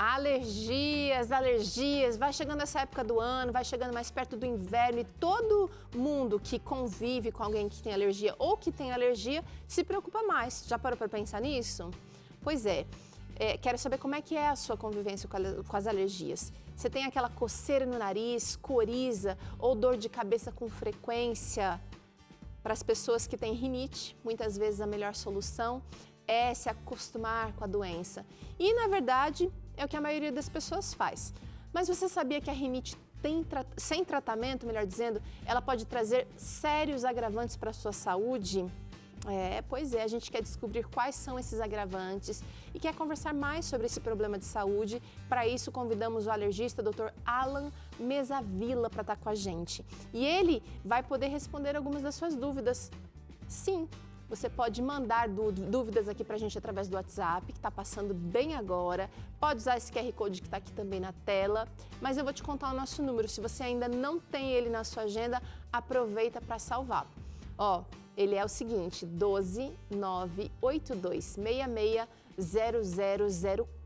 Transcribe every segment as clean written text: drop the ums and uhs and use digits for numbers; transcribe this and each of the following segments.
Alergias, alergias, vai chegando essa época do ano, vai chegando mais perto do inverno e todo mundo que convive com alguém que tem alergia ou que tem alergia se preocupa mais. Já parou para pensar nisso? Pois é, quero saber como é que é a sua convivência com as alergias. Você tem aquela coceira no nariz, coriza ou dor de cabeça com frequência? Para as pessoas que têm rinite, muitas vezes a melhor solução é se acostumar com a doença. E, na verdade, é o que a maioria das pessoas faz. Mas você sabia que a rinite sem tratamento, melhor dizendo, ela pode trazer sérios agravantes para a sua saúde? Pois é, a gente quer descobrir quais são esses agravantes e quer conversar mais sobre esse problema de saúde. Para isso, convidamos o alergista Dr. Alan Mesavilla para estar com a gente. E ele vai poder responder algumas das suas dúvidas. Sim, você pode mandar dúvidas aqui para a gente através do WhatsApp, que está passando bem agora. Pode usar esse QR Code que está aqui também na tela. Mas eu vou te contar o nosso número. Se você ainda não tem ele na sua agenda, aproveita para salvar. Ele é o seguinte, 12 982 66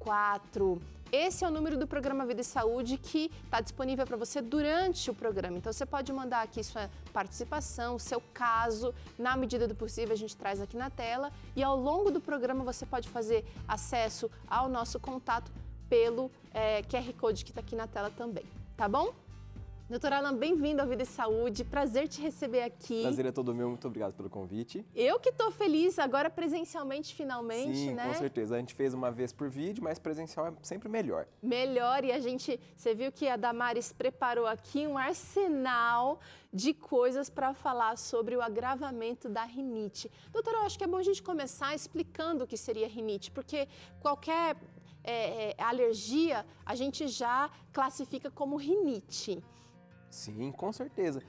0004. Esse é o número do programa Vida e Saúde que está disponível para você durante o programa. Então, você pode mandar aqui sua participação, seu caso. Na medida do possível, a gente traz aqui na tela. E ao longo do programa, você pode fazer acesso ao nosso contato pelo QR Code que está aqui na tela também. Tá bom? Doutor Alan, bem-vindo ao Vida e Saúde, prazer te receber aqui. Prazer é todo meu, muito obrigado pelo convite. Eu que estou feliz, agora presencialmente, finalmente, Sim, né? Com certeza. A gente fez uma vez por vídeo, mas presencial é sempre melhor. Melhor, e você viu que a Damares preparou aqui um arsenal de coisas para falar sobre o agravamento da rinite. Doutora, eu acho que é bom a gente começar explicando o que seria rinite, porque qualquer alergia a gente já classifica como rinite. Sim, com certeza.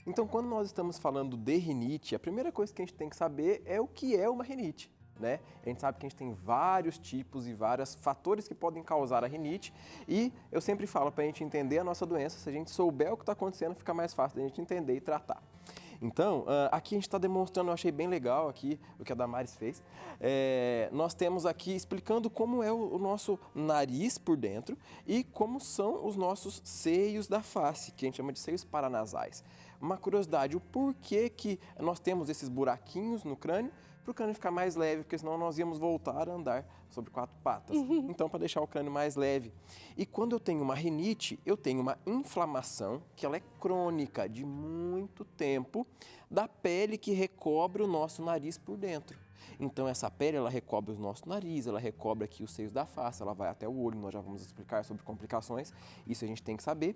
Então, quando nós estamos falando de rinite, a primeira coisa que a gente tem que saber é o que é uma rinite, né? A gente sabe que a gente tem vários tipos e vários fatores que podem causar a rinite e eu sempre falo para a gente entender a nossa doença, se a gente souber o que está acontecendo, fica mais fácil da gente entender e tratar. Então, aqui a gente está demonstrando, eu achei bem legal aqui o que a Damares fez. Nós temos aqui explicando como é o nosso nariz por dentro e como são os nossos seios da face, que a gente chama de seios paranasais. Uma curiosidade, o porquê que nós temos esses buraquinhos no crânio? Para o crânio ficar mais leve, porque senão nós íamos voltar a andar sobre 4 patas. Então, para deixar o crânio mais leve. E quando eu tenho uma rinite, eu tenho uma inflamação, que ela é crônica, de muito tempo, da pele que recobre o nosso nariz por dentro. Então, essa pele, ela recobre o nosso nariz, ela recobre aqui os seios da face, ela vai até o olho, nós já vamos explicar sobre complicações, isso a gente tem que saber.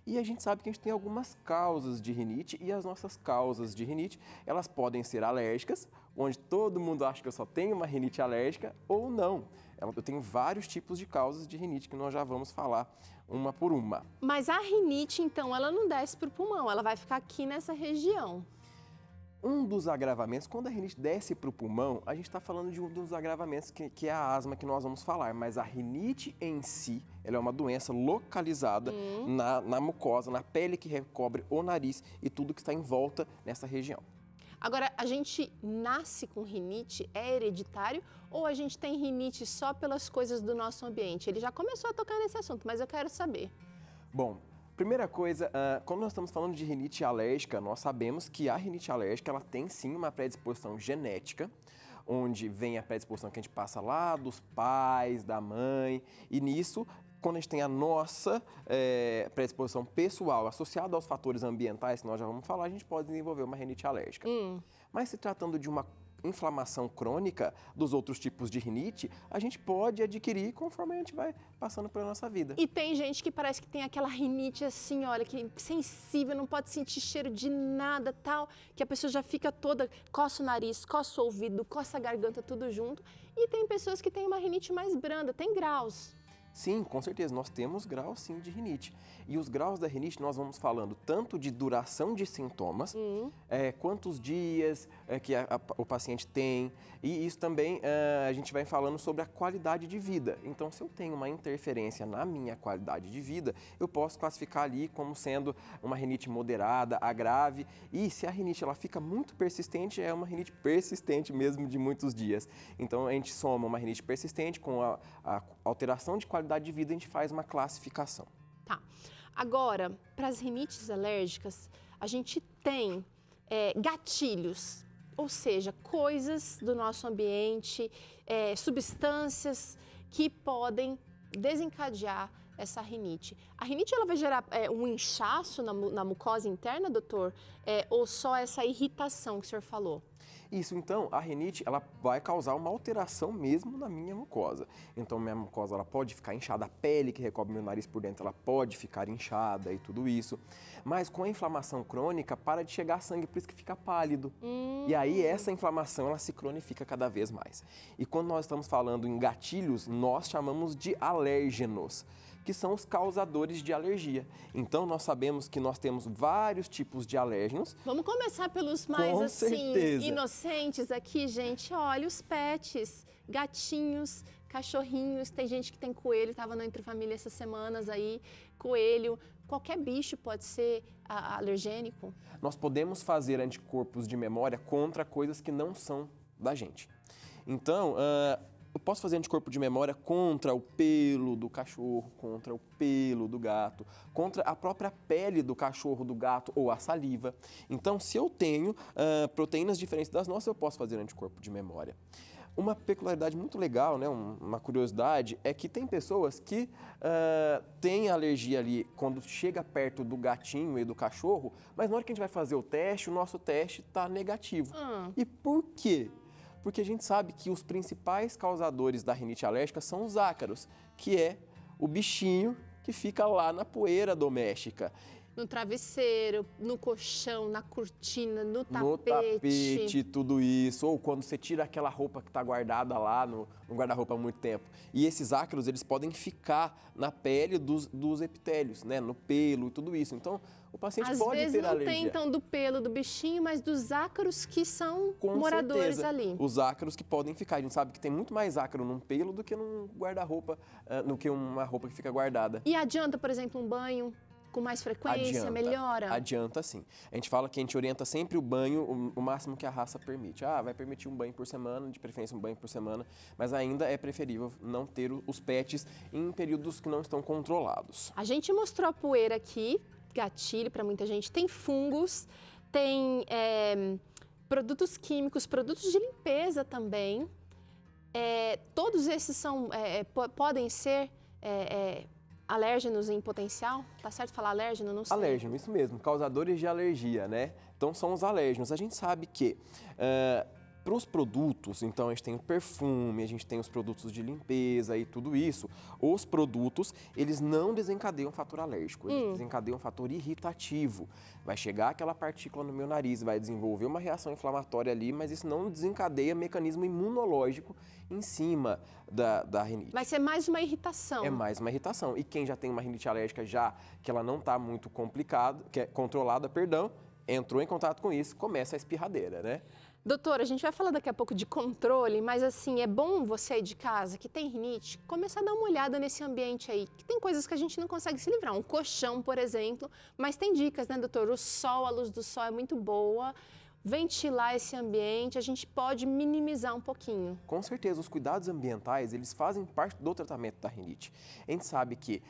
E a gente sabe que a gente tem algumas causas de rinite, e as nossas causas de rinite, elas podem ser alérgicas, onde todo mundo acha que eu só tenho uma rinite alérgica, ou não. Eu tenho vários tipos de causas de rinite que nós já vamos falar uma por uma. Mas a rinite, então, ela não desce para o pulmão, ela vai ficar aqui nessa região. Um dos agravamentos, quando a rinite desce para o pulmão, a gente está falando de um dos agravamentos que é a asma que nós vamos falar, mas a rinite em si, ela é uma doença localizada na mucosa, na pele que recobre o nariz e tudo que está em volta nessa região. Agora, a gente nasce com rinite, é hereditário, ou a gente tem rinite só pelas coisas do nosso ambiente? Ele já começou a tocar nesse assunto, mas eu quero saber. Bom, primeira coisa, quando nós estamos falando de rinite alérgica, nós sabemos que a rinite alérgica ela tem sim uma predisposição genética, onde vem a predisposição que a gente passa lá dos pais, da mãe, e nisso, quando a gente tem a nossa predisposição pessoal associada aos fatores ambientais que nós já vamos falar, a gente pode desenvolver uma rinite alérgica. Mas se tratando de uma inflamação crônica dos outros tipos de rinite, a gente pode adquirir conforme a gente vai passando pela nossa vida. E tem gente que parece que tem aquela rinite assim, olha, que é sensível, não pode sentir cheiro de nada, tal, que a pessoa já fica toda, coça o nariz, coça o ouvido, coça a garganta, tudo junto. E tem pessoas que têm uma rinite mais branda, tem graus. Sim, com certeza, nós temos graus sim de rinite. E os graus da rinite nós vamos falando tanto de duração de sintomas, quantos dias que o paciente tem, e isso também a gente vai falando sobre a qualidade de vida. Então, se eu tenho uma interferência na minha qualidade de vida, eu posso classificar ali como sendo uma rinite moderada, a grave, e se a rinite ela fica muito persistente, é uma rinite persistente mesmo de muitos dias. Então, a gente soma uma rinite persistente com a alteração de qualidade qualidade de vida, a gente faz uma classificação. Tá. Agora, para as rinites alérgicas, a gente tem gatilhos, ou seja, coisas do nosso ambiente, substâncias que podem desencadear essa rinite. A rinite ela vai gerar um inchaço na mucosa interna, doutor? Ou só essa irritação que o senhor falou? Isso, então, a rinite, ela vai causar uma alteração mesmo na minha mucosa. Então, minha mucosa, ela pode ficar inchada, a pele que recobre meu nariz por dentro, ela pode ficar inchada e tudo isso. Mas com a inflamação crônica, para de chegar sangue, por isso que fica pálido. E aí, essa inflamação, ela se cronifica cada vez mais. E quando nós estamos falando em gatilhos, nós chamamos de alérgenos, que são os causadores de alergia. Então, nós sabemos que nós temos vários tipos de alérgenos. Vamos começar pelos mais, Com assim, certeza. inocentes aqui, gente. Olha, os pets, gatinhos, cachorrinhos. Tem gente que tem coelho, estava no Entre Família essas semanas aí, coelho. Qualquer bicho pode ser alergênico. Nós podemos fazer anticorpos de memória contra coisas que não são da gente. Então, eu posso fazer anticorpo de memória contra o pelo do cachorro, contra o pelo do gato, contra a própria pele do cachorro, do gato ou a saliva. Então, se eu tenho proteínas diferentes das nossas, eu posso fazer anticorpo de memória. Uma peculiaridade muito legal, né, uma curiosidade, é que tem pessoas que têm alergia ali quando chega perto do gatinho e do cachorro, mas na hora que a gente vai fazer o teste, o nosso teste está negativo. E por quê? Porque a gente sabe que os principais causadores da rinite alérgica são os ácaros, que é o bichinho que fica lá na poeira doméstica. No travesseiro, no colchão, na cortina, no tapete. No tapete, tudo isso. Ou quando você tira aquela roupa que está guardada lá no guarda-roupa há muito tempo. E esses ácaros, eles podem ficar na pele dos epitélios, né? No pelo e tudo isso. Então, o paciente pode ter alergia. Às vezes não tem, então, do pelo do bichinho, mas dos ácaros que são moradores ali. Os ácaros que podem ficar. A gente sabe que tem muito mais ácaro num pelo do que num guarda-roupa, do que uma roupa que fica guardada. E adianta, por exemplo, um banho com mais frequência, melhora? Adianta sim. A gente fala que a gente orienta sempre o banho o máximo que a raça permite. Vai permitir um banho por semana, de preferência um banho por semana, mas ainda é preferível não ter os pets em períodos que não estão controlados. A gente mostrou a poeira aqui, gatilho para muita gente. Tem fungos, tem produtos químicos, produtos de limpeza também. Todos esses podem ser alérgenos em potencial? Tá certo falar alérgeno? Não sei. Alérgeno, isso mesmo, causadores de alergia, né? Então são os alérgenos. A gente sabe que para os produtos, então a gente tem o perfume, a gente tem os produtos de limpeza e tudo isso, os produtos, eles não desencadeiam fator alérgico, eles desencadeiam fator irritativo. Vai chegar aquela partícula no meu nariz, vai desenvolver uma reação inflamatória ali, mas isso não desencadeia mecanismo imunológico em cima da rinite. Vai ser mais uma irritação. É mais uma irritação. E quem já tem uma rinite alérgica, já que ela não está muito complicada, controlada, entrou em contato com isso, começa a espirradeira, né? Doutora, a gente vai falar daqui a pouco de controle, mas assim, é bom você aí de casa que tem rinite, começar a dar uma olhada nesse ambiente aí, que tem coisas que a gente não consegue se livrar, um colchão, por exemplo, mas tem dicas, né, doutor? O sol, a luz do sol é muito boa, ventilar esse ambiente, a gente pode minimizar um pouquinho. Com certeza, os cuidados ambientais, eles fazem parte do tratamento da rinite. A gente sabe que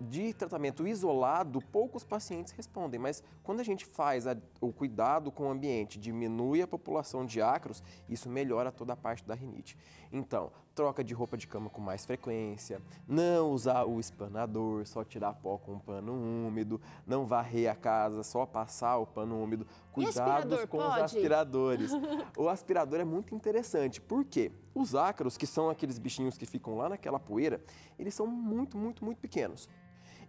de tratamento isolado, poucos pacientes respondem, mas quando a gente faz o cuidado com o ambiente, diminui a população de ácaros, isso melhora toda a parte da rinite. Então, troca de roupa de cama com mais frequência, não usar o espanador, só tirar pó com um pano úmido, não varrer a casa, só passar o pano úmido. Cuidados com os aspiradores. O aspirador é muito interessante, porque os ácaros, que são aqueles bichinhos que ficam lá naquela poeira, eles são muito, muito, muito pequenos.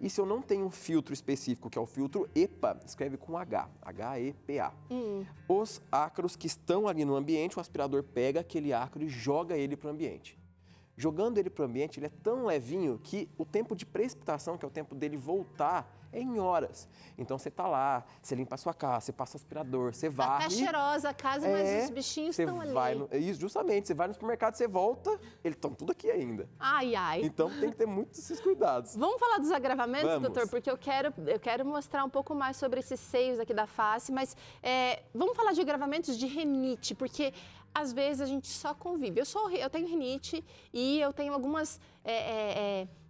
E se eu não tenho um filtro específico, que é o filtro EPA, escreve com H, H-E-P-A. Os ácaros que estão ali no ambiente, o aspirador pega aquele ácaro e joga ele para o ambiente. Jogando ele para o ambiente, ele é tão levinho que o tempo de precipitação, que é o tempo dele voltar, é em horas. Então você tá lá, você limpa a sua casa, você passa o aspirador, você varre. Tá cheirosa a casa, mas os bichinhos estão ali. Isso, justamente, você vai no supermercado, você volta, eles estão tudo aqui ainda. Ai, ai. Então tem que ter muitos esses cuidados. Vamos falar dos agravamentos, doutor? Porque eu quero mostrar um pouco mais sobre esses seios aqui da face, mas vamos falar de agravamentos de rinite, porque às vezes a gente só convive. Eu tenho rinite e eu tenho algumas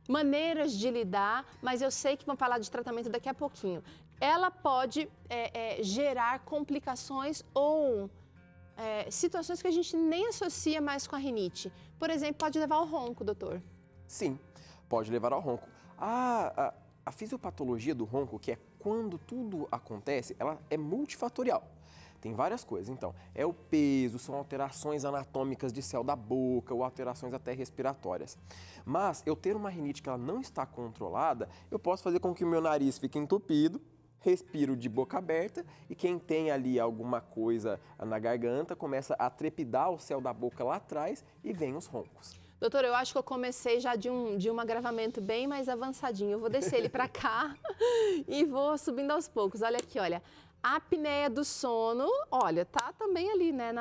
maneiras de lidar, mas eu sei que vamos falar de tratamento daqui a pouquinho. Ela pode gerar complicações ou situações que a gente nem associa mais com a rinite. Por exemplo, pode levar ao ronco, doutor. Sim, pode levar ao ronco. A fisiopatologia do ronco, que é quando tudo acontece, ela é multifatorial. Tem várias coisas, então, é o peso, são alterações anatômicas de céu da boca ou alterações até respiratórias. Mas eu ter uma rinite que ela não está controlada, eu posso fazer com que o meu nariz fique entupido, respiro de boca aberta e quem tem ali alguma coisa na garganta começa a trepidar o céu da boca lá atrás e vem os roncos. Doutor, eu acho que eu comecei já de um agravamento bem mais avançadinho. Eu vou descer ele para cá e vou subindo aos poucos. Olha aqui, olha. A apneia do sono, olha, tá também ali, né,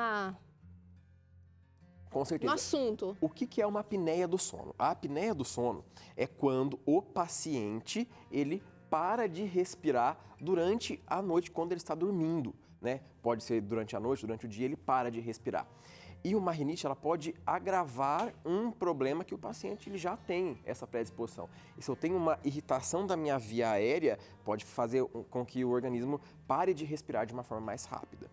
Com certeza. no assunto. O que é uma apneia do sono? A apneia do sono é quando o paciente, ele para de respirar durante a noite, quando ele está dormindo, né? Pode ser durante a noite, durante o dia, ele para de respirar. E uma rinite, ela pode agravar um problema que o paciente ele já tem essa predisposição. E se eu tenho uma irritação da minha via aérea, pode fazer com que o organismo pare de respirar de uma forma mais rápida.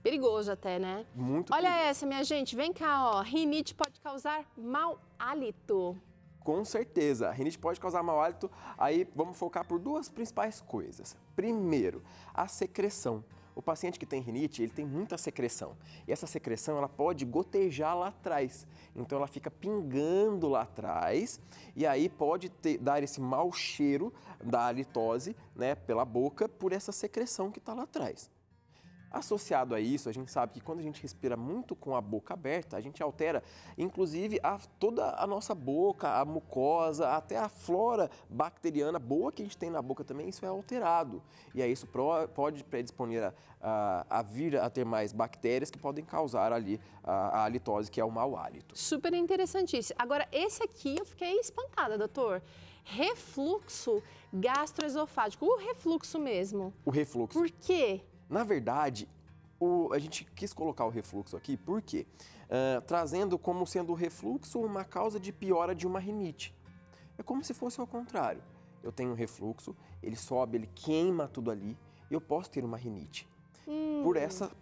Perigoso até, né? Muito Olha perigoso. essa, minha gente, vem cá, ó. Rinite pode causar mau hálito. Com certeza, a rinite pode causar mau hálito. Aí vamos focar por duas principais coisas. Primeiro, a secreção. O paciente que tem rinite, ele tem muita secreção. E essa secreção, ela pode gotejar lá atrás. Então, ela fica pingando lá atrás e aí pode dar esse mau cheiro da halitose, né, pela boca por essa secreção que está lá atrás. Associado a isso, a gente sabe que quando a gente respira muito com a boca aberta, a gente altera, inclusive, toda a nossa boca, a mucosa, até a flora bacteriana boa que a gente tem na boca também, isso é alterado. E aí isso pode predisponer a vir a ter mais bactérias que podem causar ali a halitose, que é o mau hálito. Super interessantíssimo. Agora, esse aqui eu fiquei espantada, doutor. Refluxo gastroesofágico, o refluxo mesmo. O refluxo. Por quê? Na verdade, a gente quis colocar o refluxo aqui porque trazendo como sendo o refluxo uma causa de piora de uma rinite. É como se fosse ao contrário. Eu tenho um refluxo, ele sobe, ele queima tudo ali e eu posso ter uma rinite.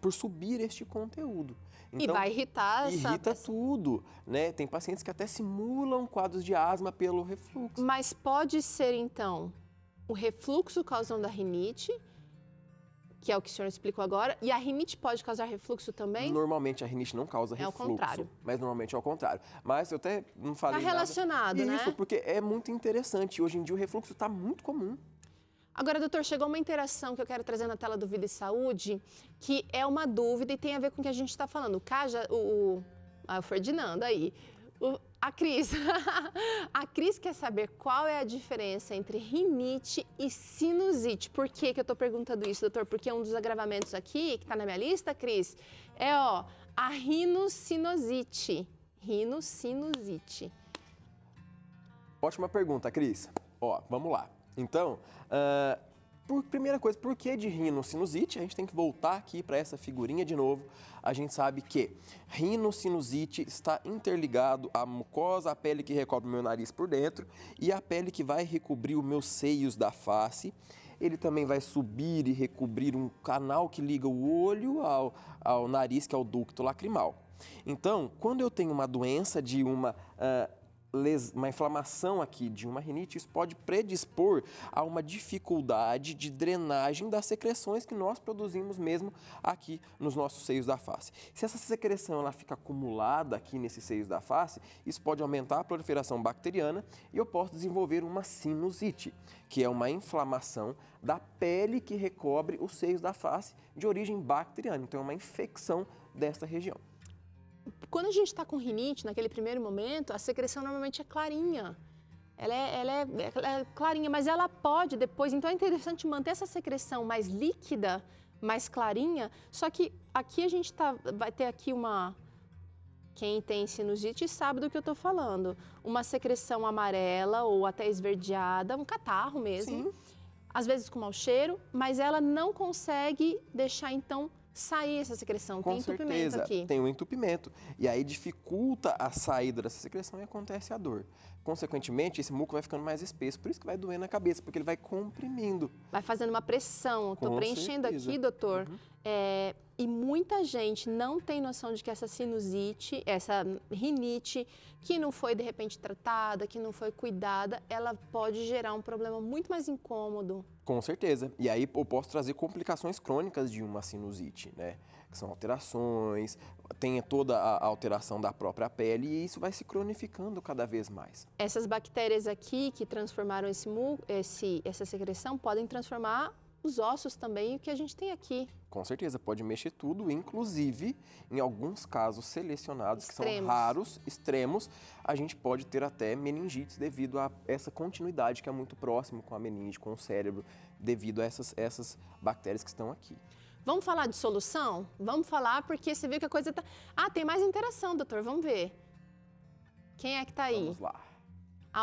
Por subir este conteúdo. Então, e vai irritar irrita tudo, né? Tem pacientes que até simulam quadros de asma pelo refluxo. Mas pode ser, então, o refluxo causando a rinite, que é o que o senhor explicou agora, e a rinite pode causar refluxo também? Normalmente a rinite não causa refluxo. É o contrário. Mas normalmente é ao contrário. Mas eu até não falei Está relacionado, nada. né? Isso, porque é muito interessante. Hoje em dia o refluxo está muito comum. Agora, doutor, chegou uma interação que eu quero trazer na tela do Vida e Saúde, que é uma dúvida e tem a ver com o que a gente está falando. O Ferdinando aí. A Cris. A Cris quer saber qual é a diferença entre rinite e sinusite. Por que eu estou perguntando isso, doutor? Porque um dos agravamentos aqui, que está na minha lista, Cris, é a rinocinusite. Rinocinusite. Ótima pergunta, Cris. Vamos lá. Então, primeira coisa, por que de rinocinusite? A gente tem que voltar aqui para essa figurinha de novo. A gente sabe que rinocinusite está interligado à mucosa, a pele que recobre o meu nariz por dentro e a pele que vai recobrir os meus seios da face. Ele também vai subir e recobrir um canal que liga o olho ao nariz, que é o ducto lacrimal. Então, quando eu tenho uma doença de uma inflamação aqui de uma rinite, isso pode predispor a uma dificuldade de drenagem das secreções que nós produzimos mesmo aqui nos nossos seios da face. Se essa secreção ela fica acumulada aqui nesses seios da face, isso pode aumentar a proliferação bacteriana e eu posso desenvolver uma sinusite, que é uma inflamação da pele que recobre os seios da face de origem bacteriana. Então, é uma infecção dessa região. Quando a gente está com rinite, naquele primeiro momento, a secreção normalmente é clarinha. Ela é clarinha, mas ela pode depois... Então, é interessante manter essa secreção mais líquida, mais clarinha. Só que aqui a gente vai ter aqui uma... Quem tem sinusite sabe do que eu estou falando. Uma secreção amarela ou até esverdeada, um catarro mesmo. Sim. Às vezes com mau cheiro, mas ela não consegue deixar, então, sair essa secreção. Com Tem entupimento certeza, aqui. tem um entupimento. E aí dificulta a saída dessa secreção e acontece a dor. Consequentemente, esse muco vai ficando mais espesso, por isso que vai doer na cabeça, porque ele vai comprimindo. Vai fazendo uma pressão. Estou Com preenchendo certeza. aqui, doutor. E muita gente não tem noção de que essa sinusite, essa rinite, que não foi de repente tratada, que não foi cuidada, ela pode gerar um problema muito mais incômodo. Com certeza. E aí eu posso trazer complicações crônicas de uma sinusite, né? Que são alterações, tem toda a alteração da própria pele e isso vai se cronificando cada vez mais. Essas bactérias aqui que transformaram essa secreção podem transformar os ossos também, o que a gente tem aqui. Com certeza, pode mexer tudo, inclusive, em alguns casos selecionados, que são Extremos. raros, extremos, a gente pode ter até meningites devido a essa continuidade que é muito próximo com a meningite, com o cérebro, devido a essas bactérias que estão aqui. Vamos falar de solução? Vamos falar porque você viu que a coisa tá... Ah, tem mais interação, doutor, vamos ver. Quem é que tá aí? Vamos lá.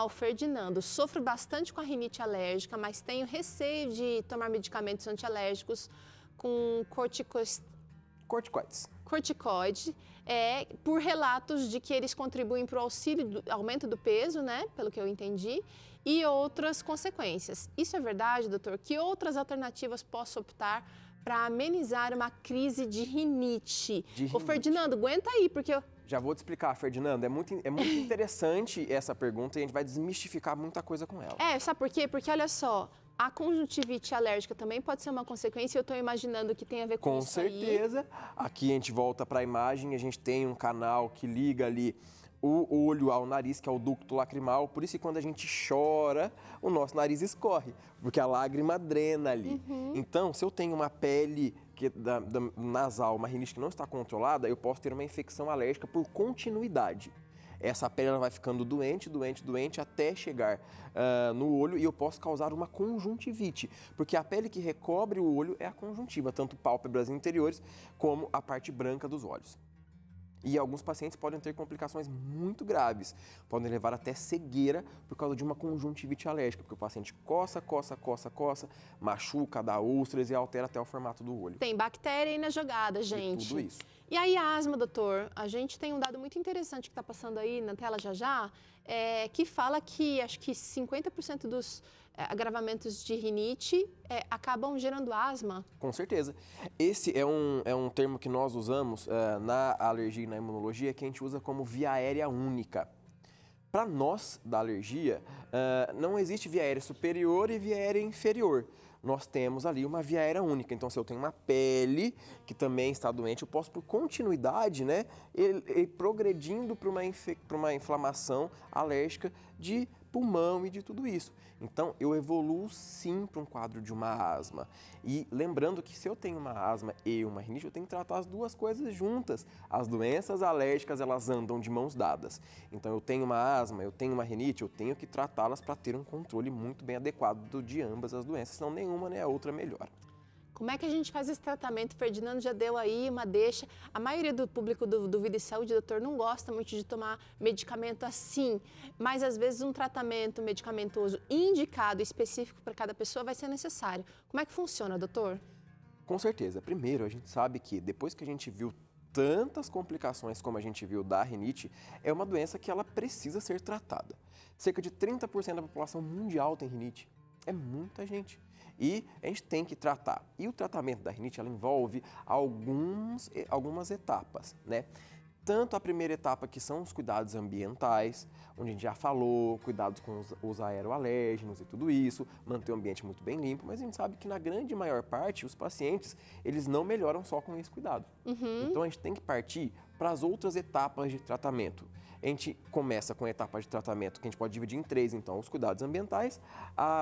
O Ferdinando. Sofro bastante com a rinite alérgica, mas tenho receio de tomar medicamentos antialérgicos com Corticoides. corticoide, por relatos de que eles contribuem para o auxílio do aumento do peso, né? Pelo que eu entendi, e outras consequências. Isso é verdade, doutor? Que outras alternativas posso optar para amenizar uma crise de rinite? Ô, Ferdinando, aguenta aí, porque eu... Já vou te explicar, Ferdinando. É muito interessante essa pergunta e a gente vai desmistificar muita coisa com ela. Sabe por quê? Porque, olha só, a conjuntivite alérgica também pode ser uma consequência e eu estou imaginando que tem a ver com isso aí. Com certeza. Aqui a gente volta para a imagem, a gente tem um canal que liga ali o olho ao nariz, que é o ducto lacrimal. Por isso que quando a gente chora, o nosso nariz escorre, porque a lágrima drena ali. Então, se eu tenho uma pele nasal, uma rinite que não está controlada, eu posso ter uma infecção alérgica por continuidade. Essa pele ela vai ficando doente, até chegar no olho e eu posso causar uma conjuntivite, porque a pele que recobre o olho é a conjuntiva, tanto pálpebras interiores como a parte branca dos olhos. E alguns pacientes podem ter complicações muito graves, podem levar até cegueira por causa de uma conjuntivite alérgica, porque o paciente coça, machuca, dá úlceras e altera até o formato do olho. Tem bactéria aí na jogada, gente. Tudo isso. E aí a asma, doutor, a gente tem um dado muito interessante que está passando aí na tela já, que fala que acho que 50% dos agravamentos de rinite acabam gerando asma. Com certeza. Esse é um termo que nós usamos na alergia e na imunologia, que a gente usa como via aérea única. Para nós, da alergia, não existe via aérea superior e via aérea inferior. Nós temos ali uma via aérea única. Então, se eu tenho uma pele que também está doente, eu posso, por continuidade, né, ir progredindo para uma inflamação alérgica de pulmão e de tudo isso. Então, eu evoluo sim para um quadro de uma asma. E lembrando que se eu tenho uma asma e uma rinite, eu tenho que tratar as duas coisas juntas. As doenças alérgicas, elas andam de mãos dadas. Então, eu tenho uma asma, eu tenho uma rinite, eu tenho que tratá-las para ter um controle muito bem adequado de ambas as doenças, senão nenhuma nem a outra melhora. Como é que a gente faz esse tratamento? O Ferdinando já deu aí uma deixa. A maioria do público do Vida e Saúde, doutor, não gosta muito de tomar medicamento assim, mas às vezes um tratamento medicamentoso indicado, específico para cada pessoa vai ser necessário. Como é que funciona, doutor? Com certeza. Primeiro, a gente sabe que depois que a gente viu tantas complicações como a gente viu da rinite, é uma doença que ela precisa ser tratada. Cerca de 30% da população mundial tem rinite. É muita gente. E a gente tem que tratar. E o tratamento da rinite, ela envolve algumas etapas, né? Tanto a primeira etapa, que são os cuidados ambientais, onde a gente já falou, cuidados com os aeroalérgenos e tudo isso, manter o ambiente muito bem limpo, mas a gente sabe que na grande maior parte, os pacientes, eles não melhoram só com esse cuidado. Então a gente tem que partir para as outras etapas de tratamento. A gente começa com a etapa de tratamento que a gente pode dividir em 3, então, os cuidados ambientais,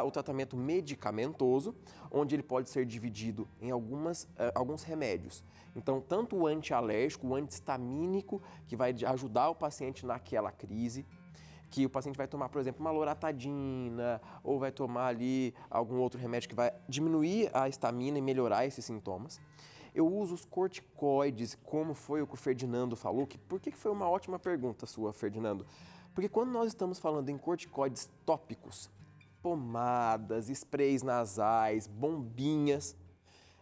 o tratamento medicamentoso, onde ele pode ser dividido em alguns remédios. Então, tanto o antialérgico, o antihistamínico, que vai ajudar o paciente naquela crise, que o paciente vai tomar, por exemplo, uma loratadina, ou vai tomar ali algum outro remédio que vai diminuir a histamina e melhorar esses sintomas. Eu uso os corticoides, como foi o que o Ferdinando falou, por que foi uma ótima pergunta sua, Ferdinando? Porque quando nós estamos falando em corticoides tópicos, pomadas, sprays nasais, bombinhas,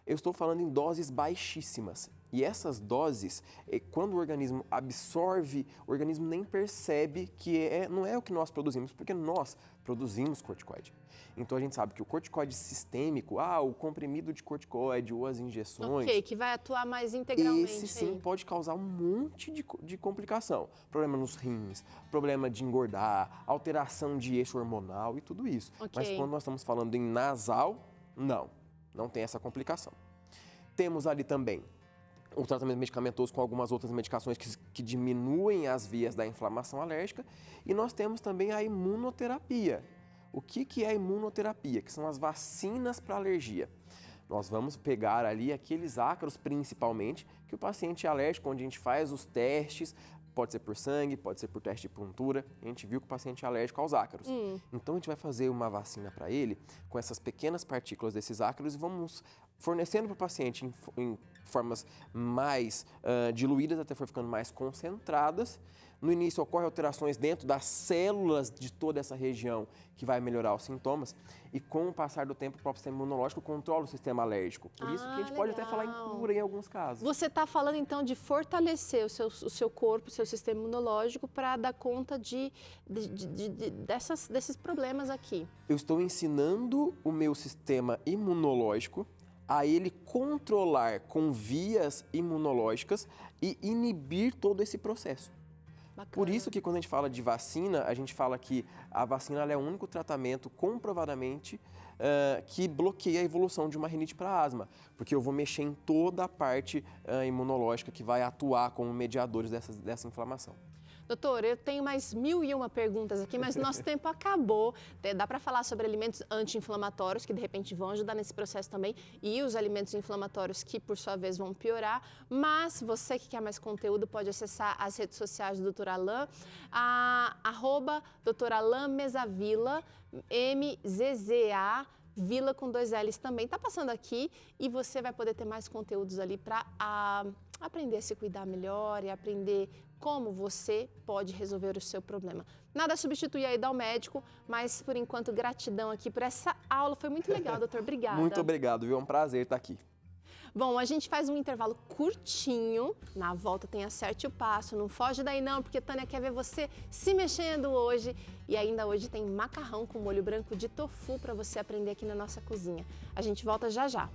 Eu estou falando em doses baixíssimas. E essas doses, quando o organismo absorve, o organismo nem percebe que não é o que nós produzimos, porque nós produzimos corticoide. Então a gente sabe que o corticoide sistêmico, o comprimido de corticoide ou as injeções... Ok, que vai atuar mais integralmente. Esse sim pode causar um monte de complicação. Problema nos rins, problema de engordar, alteração de eixo hormonal e tudo isso. Ok. Mas quando nós estamos falando em nasal, não tem essa complicação. Temos ali também o tratamento medicamentoso com algumas outras medicações que diminuem as vias da inflamação alérgica. E nós temos também a imunoterapia. O que é a imunoterapia? Que são as vacinas para alergia. Nós vamos pegar ali aqueles ácaros, principalmente, que o paciente é alérgico, onde a gente faz os testes, pode ser por sangue, pode ser por teste de puntura, a gente viu que o paciente é alérgico aos ácaros. Então a gente vai fazer uma vacina para ele com essas pequenas partículas desses ácaros e vamos fornecendo para o paciente em formas mais diluídas, até for ficando mais concentradas. No início ocorrem alterações dentro das células de toda essa região que vai melhorar os sintomas e com o passar do tempo o próprio sistema imunológico controla o sistema alérgico. Por isso que a gente pode até falar em cura em alguns casos. Você está falando então de fortalecer o seu corpo, o seu sistema imunológico para dar conta desses problemas aqui. Eu estou ensinando o meu sistema imunológico a ele controlar com vias imunológicas e inibir todo esse processo. Bacana. Por isso que quando a gente fala de vacina, a gente fala que a vacina ela é o único tratamento comprovadamente que bloqueia a evolução de uma rinite para asma, porque eu vou mexer em toda a parte imunológica que vai atuar como mediadores dessa inflamação. Doutor, eu tenho mais 1001 perguntas aqui, mas nosso tempo acabou. Dá para falar sobre alimentos anti-inflamatórios, que de repente vão ajudar nesse processo também, e os alimentos inflamatórios que, por sua vez, vão piorar. Mas você que quer mais conteúdo pode acessar as redes sociais do Dr. Alain, @Dr. Alain Mezavilla, MZZA, Vila com 2 L's também. Tá passando aqui e você vai poder ter mais conteúdos ali para aprender a se cuidar melhor e aprender como você pode resolver o seu problema. Nada substitui a ida ao médico, mas por enquanto gratidão aqui por essa aula. Foi muito legal, doutor. Obrigada. Muito obrigado, viu? É um prazer estar aqui. Bom, a gente faz um intervalo curtinho. Na volta tem Acerte o Passo. Não foge daí não, porque Tânia quer ver você se mexendo hoje. E ainda hoje tem macarrão com molho branco de tofu para você aprender aqui na nossa cozinha. A gente volta já já.